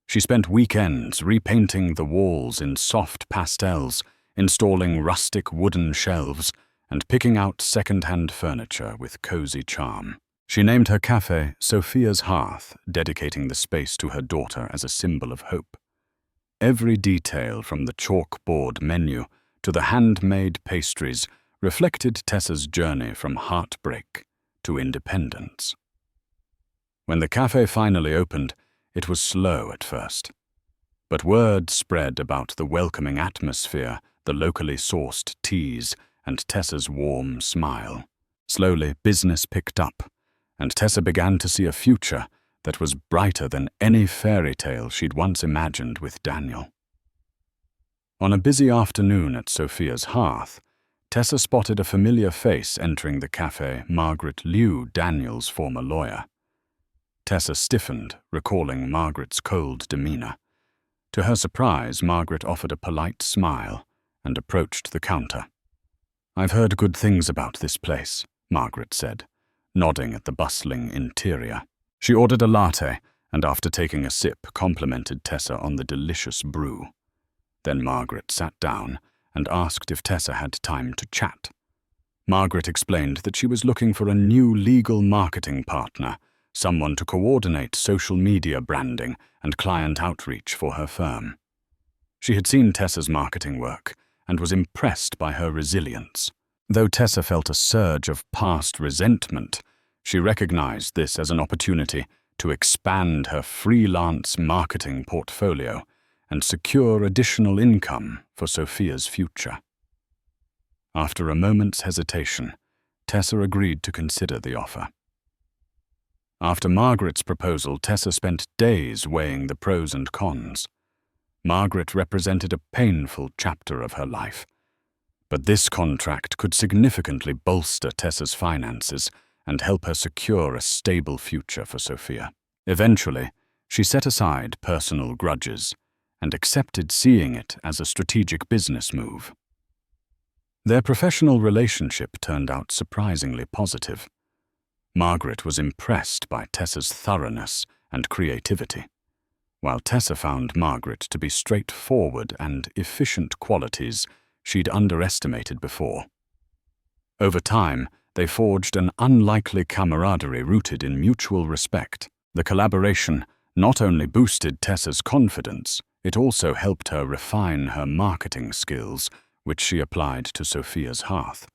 She spent weekends repainting the walls in soft pastels, installing rustic wooden shelves, and picking out second-hand furniture with cozy charm. She named her cafe Sophia's Hearth, dedicating the space to her daughter as a symbol of hope. Every detail from the chalkboard menu to the handmade pastries reflected Tessa's journey from heartbreak to independence. When the cafe finally opened, it was slow at first. But word spread about the welcoming atmosphere, the locally sourced teas, and Tessa's warm smile. Slowly, business picked up, and Tessa began to see a future that was brighter than any fairy tale she'd once imagined with Daniel. On a busy afternoon at Sophia's Hearth, Tessa spotted a familiar face entering the cafe, Margaret Liu, Daniel's former lawyer. Tessa stiffened, recalling Margaret's cold demeanor. To her surprise, Margaret offered a polite smile and approached the counter. "I've heard good things about this place," Margaret said, nodding at the bustling interior. She ordered a latte and, after taking a sip, complimented Tessa on the delicious brew. Then Margaret sat down and asked if Tessa had time to chat. Margaret explained that she was looking for a new legal marketing partner, someone to coordinate social media branding and client outreach for her firm. She had seen Tessa's marketing work and was impressed by her resilience. Though Tessa felt a surge of past resentment, she recognized this as an opportunity to expand her freelance marketing portfolio and secure additional income for Sophia's future. After a moment's hesitation, Tessa agreed to consider the offer. After Margaret's proposal, Tessa spent days weighing the pros and cons. Margaret represented a painful chapter of her life, but this contract could significantly bolster Tessa's finances and help her secure a stable future for Sophia. Eventually, she set aside personal grudges and accepted seeing it as a strategic business move. Their professional relationship turned out surprisingly positive. Margaret was impressed by Tessa's thoroughness and creativity, while Tessa found Margaret to be straightforward and efficient qualities she'd underestimated before. Over time, they forged an unlikely camaraderie rooted in mutual respect. The collaboration not only boosted Tessa's confidence, it also helped her refine her marketing skills, which she applied to Sophia's hearth.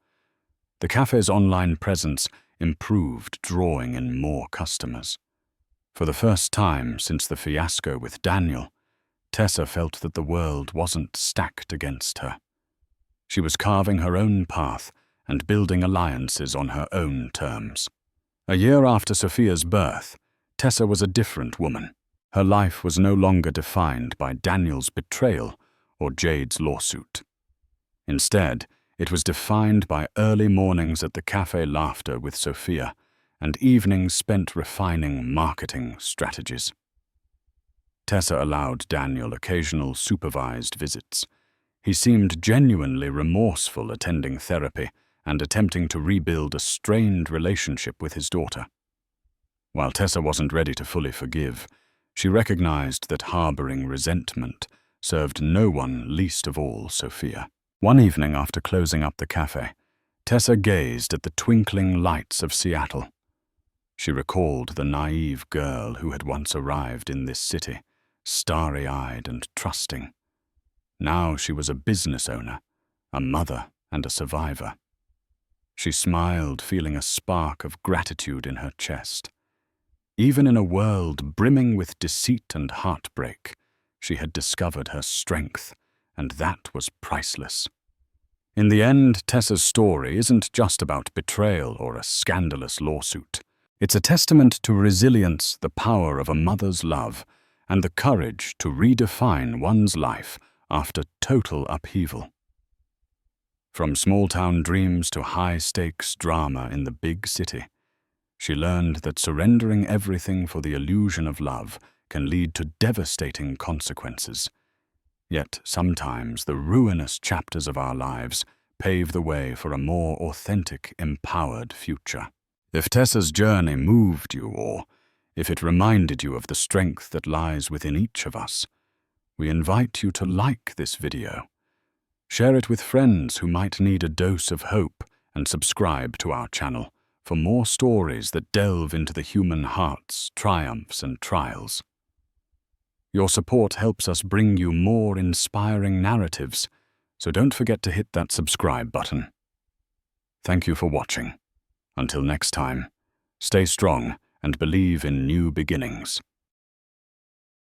The cafe's online presence improved, drawing in more customers. For the first time since the fiasco with Daniel, Tessa felt that the world wasn't stacked against her. She was carving her own path and building alliances on her own terms. A year after Sophia's birth, Tessa was a different woman. Her life was no longer defined by Daniel's betrayal or Jade's lawsuit. Instead, it was defined by early mornings at the cafe laughter with Sophia and evenings spent refining marketing strategies. Tessa allowed Daniel occasional supervised visits. He seemed genuinely remorseful attending therapy and attempting to rebuild a strained relationship with his daughter. While Tessa wasn't ready to fully forgive, she recognized that harboring resentment served no one, least of all Sophia. One evening after closing up the cafe, Tessa gazed at the twinkling lights of Seattle. She recalled the naive girl who had once arrived in this city, starry-eyed and trusting. Now she was a business owner, a mother, and a survivor. She smiled, feeling a spark of gratitude in her chest. Even in a world brimming with deceit and heartbreak, she had discovered her strength, and that was priceless. In the end, Tessa's story isn't just about betrayal or a scandalous lawsuit. It's a testament to resilience, the power of a mother's love, and the courage to redefine one's life after total upheaval. From small-town dreams to high-stakes drama in the big city, she learned that surrendering everything for the illusion of love can lead to devastating consequences. Yet sometimes the ruinous chapters of our lives pave the way for a more authentic, empowered future. If Tessa's journey moved you, or if it reminded you of the strength that lies within each of us, we invite you to like this video, share it with friends who might need a dose of hope, and subscribe to our channel for more stories that delve into the human heart's triumphs and trials. Your support helps us bring you more inspiring narratives, so don't forget to hit that subscribe button. Thank you for watching. Until next time, stay strong and believe in new beginnings.